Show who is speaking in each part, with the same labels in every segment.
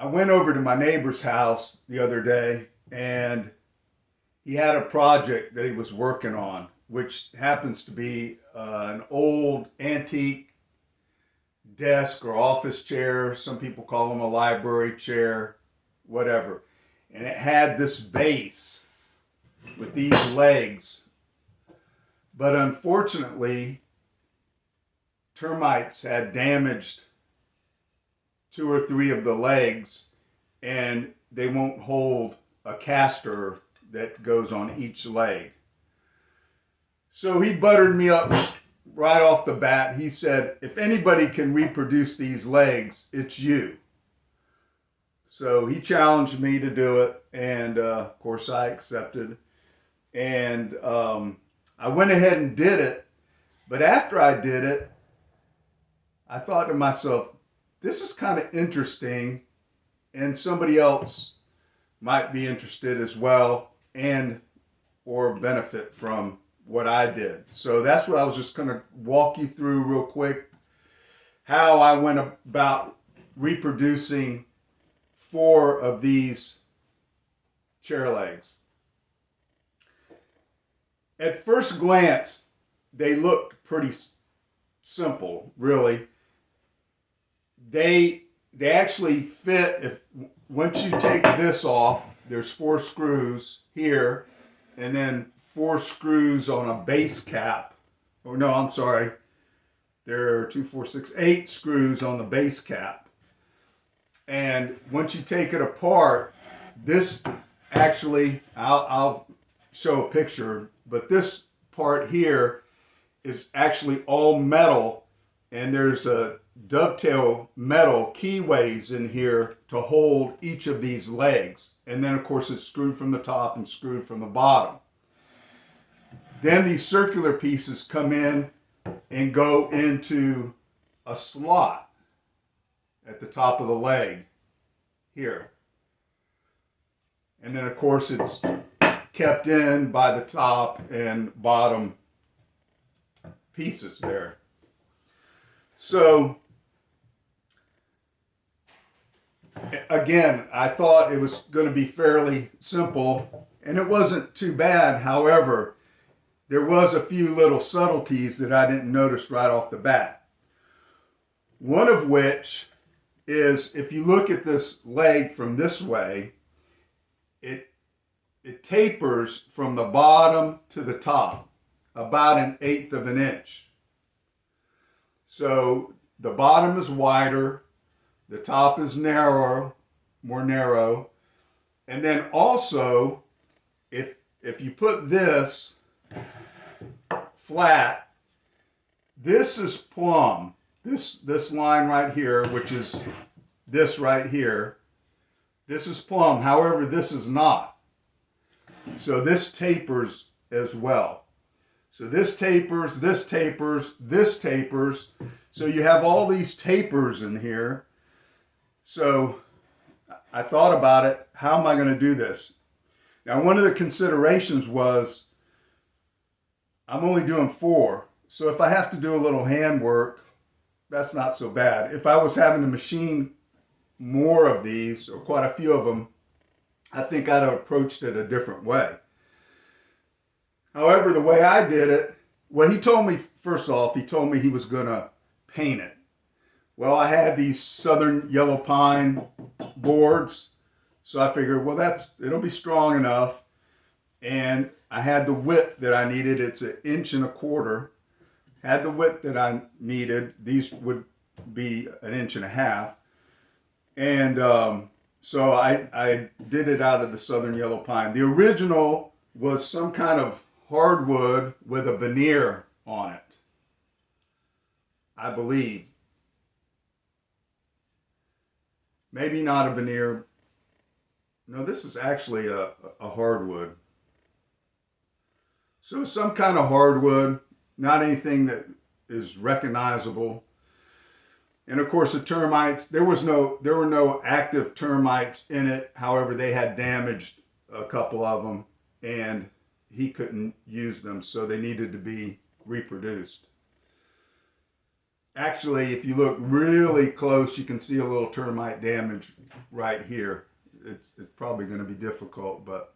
Speaker 1: I went over to my neighbor's house the other day, and he had a project that he was working on, which happens to be an old antique desk or office chair. Some people call them a library chair, whatever. And it had this base with these legs. But unfortunately, termites had damaged two or three of the legs, and they won't hold a caster that goes on each leg. So he buttered me up right off the bat. He said, if anybody can reproduce these legs, it's you. So he challenged me to do it, and of course I accepted. And I went ahead and did it. But after I did it, I thought to myself, this is kind of interesting, and somebody else might be interested as well and or benefit from what I did. So that's what I was just going to walk you through real quick, how I went about reproducing 4 of these chair legs. At first glance, they looked pretty simple, really. They actually fit. If once you take this off, there's 4 screws here, and then 4 screws on a base cap. Oh no, I'm sorry. There are 2, 4, 6, 8 screws on the base cap. And once you take it apart, this actually, I'll show a picture, but this part here is actually all metal, and there's a dovetail metal keyways in here to hold each of these legs. And then of course it's screwed from the top and screwed from the bottom. Then these circular pieces come in and go into a slot at the top of the leg here. And then of course it's kept in by the top and bottom pieces there. So again, I thought it was going to be fairly simple, and it wasn't too bad. However, there was a few little subtleties that I didn't notice right off the bat. One of which is, if you look at this leg from this way, it tapers from the bottom to the top about 1/8 of an inch. So the bottom is wider, the top is narrower, more narrow, and then also if you put this flat, this is plumb. This line right here, which is this right here, this is plumb. However, this is not. So this tapers as well. So this tapers, this tapers, this tapers. So you have all these tapers in here. So I thought about it. How am I going to do this? Now, one of the considerations was I'm only doing 4. So if I have to do a little handwork, that's not so bad. If I was having to machine more of these, or quite a few of them, I think I'd have approached it a different way. However, the way I did it, well, he told me, first off, he told me he was going to paint it. Well, I had these southern yellow pine boards, so I figured, well, it'll be strong enough. And I had the width that I needed. It's 1.25 inches. Had the width that I needed. These would be 1.5 inches. And so I did it out of the southern yellow pine. The original was some kind of hardwood with a veneer on it, I believe. Maybe not a veneer. No, this is actually a hardwood. So some kind of hardwood, not anything that is recognizable. And of course the termites, there were no active termites in it. However, they had damaged a couple of them, and he couldn't use them, so they needed to be reproduced. actually, if you look really close, you can see a little termite damage right here. It's probably going to be difficult, but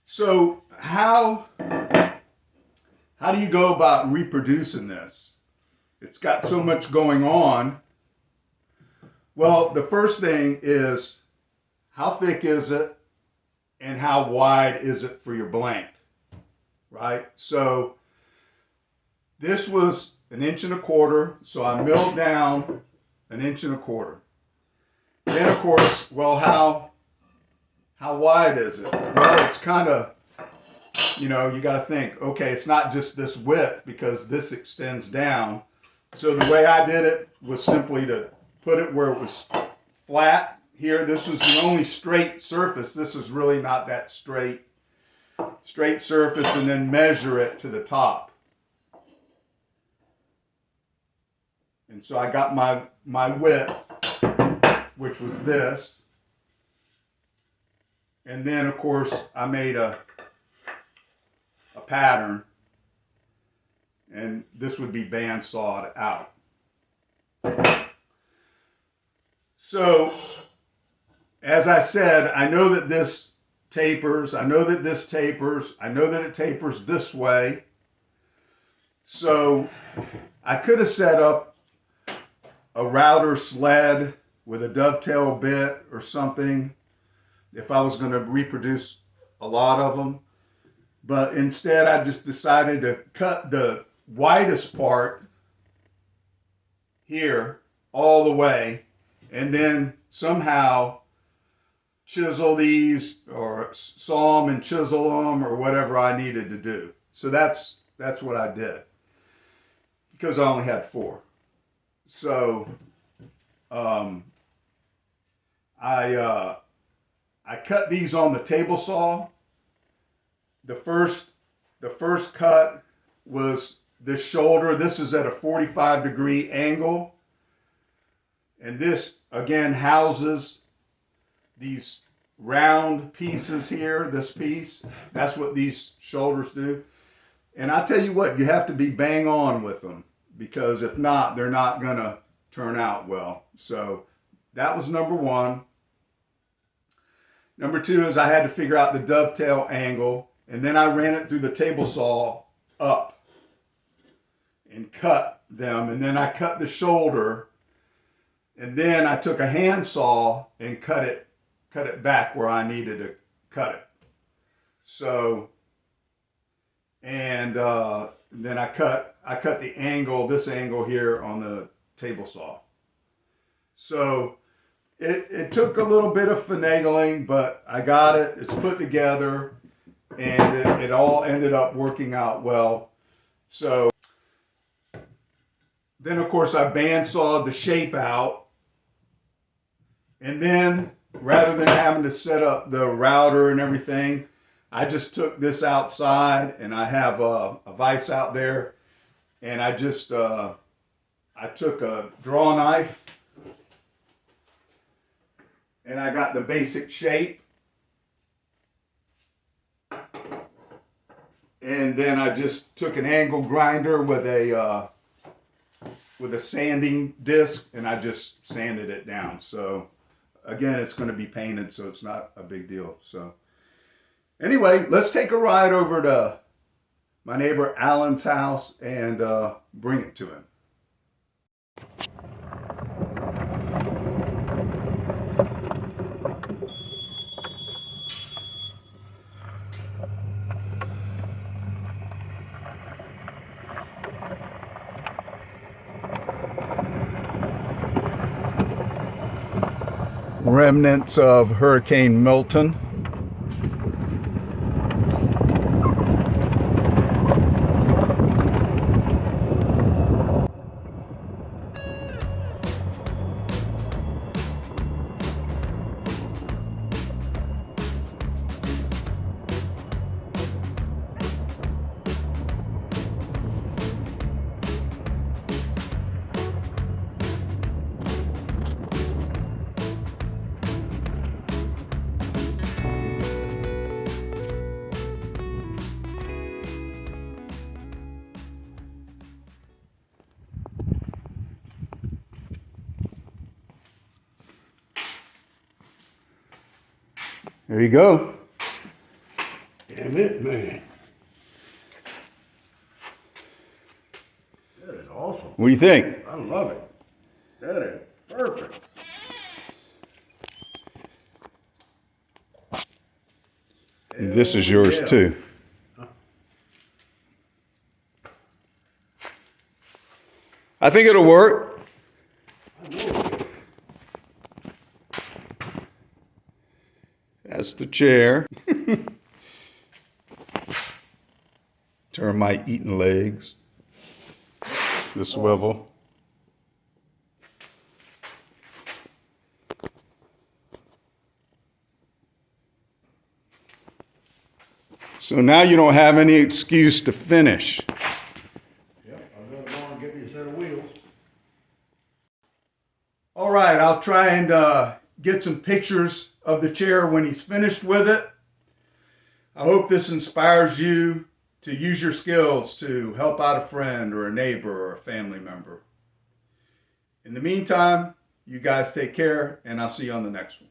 Speaker 1: so how do you go about reproducing this? It's got so much going on. Well, the first thing is, how thick is it and how wide is it for your blank, right? So this was 1.25 inches, so I milled down 1.25 inches. Then of course, well, how wide is it? Well, it's kind of, you got to think, okay, it's not just this width because this extends down. So the way I did it was simply to put it where it was flat. Here, this was the only straight surface. This is really not that straight surface, and then measure it to the top. And so I got my width, which was this. And then, of course, I made a pattern, and this would be bandsawed out. So, as I said, I know that this tapers, I know that this tapers, I know that it tapers this way. So, I could have set up a router sled with a dovetail bit or something if I was going to reproduce a lot of them. But instead, I just decided to cut the widest part here all the way, and then somehow chisel these, or saw them and chisel them, or whatever I needed to do. So that's what I did, because I only had 4. So I cut these on the table saw. The first cut was this shoulder. This is at a 45-degree angle. And this, again, houses these round pieces here, this piece. That's what these shoulders do. And I tell you what, you have to be bang on with them, because if not, they're not going to turn out well. So that was number 1. Number 2 is I had to figure out the dovetail angle. And then I ran it through the table saw up and cut them. And then I cut the shoulder. And then I took a handsaw and cut it back where I needed to cut it. So, and then I cut the angle, this angle here on the table saw. So it took a little bit of finagling, but I got it. It's put together. And it all ended up working out well. So then, of course, I bandsawed the shape out. And then, rather than having to set up the router and everything, I just took this outside, and I have a vise out there. And I just, I took a draw knife, and I got the basic shape. And then I just took an angle grinder with a sanding disc, and I just sanded it down. So again, it's going to be painted, so it's not a big deal. So anyway, let's take a ride over to my neighbor Alan's house and bring it to him. Remnants of Hurricane Milton. There you go.
Speaker 2: Damn it, man. That is awesome.
Speaker 1: What do you think?
Speaker 2: I love it. That is perfect.
Speaker 1: And this is yours
Speaker 2: yeah.
Speaker 1: too. I think it'll work.
Speaker 2: I know it will.
Speaker 1: That's the chair. Termite eating legs. The swivel. So now you don't have any excuse to finish.
Speaker 2: Yep, I'm gonna go and get me a set of wheels.
Speaker 1: All right, I'll try and get some pictures of the chair when he's finished with it. I hope this inspires you to use your skills to help out a friend or a neighbor or a family member. In the meantime, you guys take care, and I'll see you on the next one.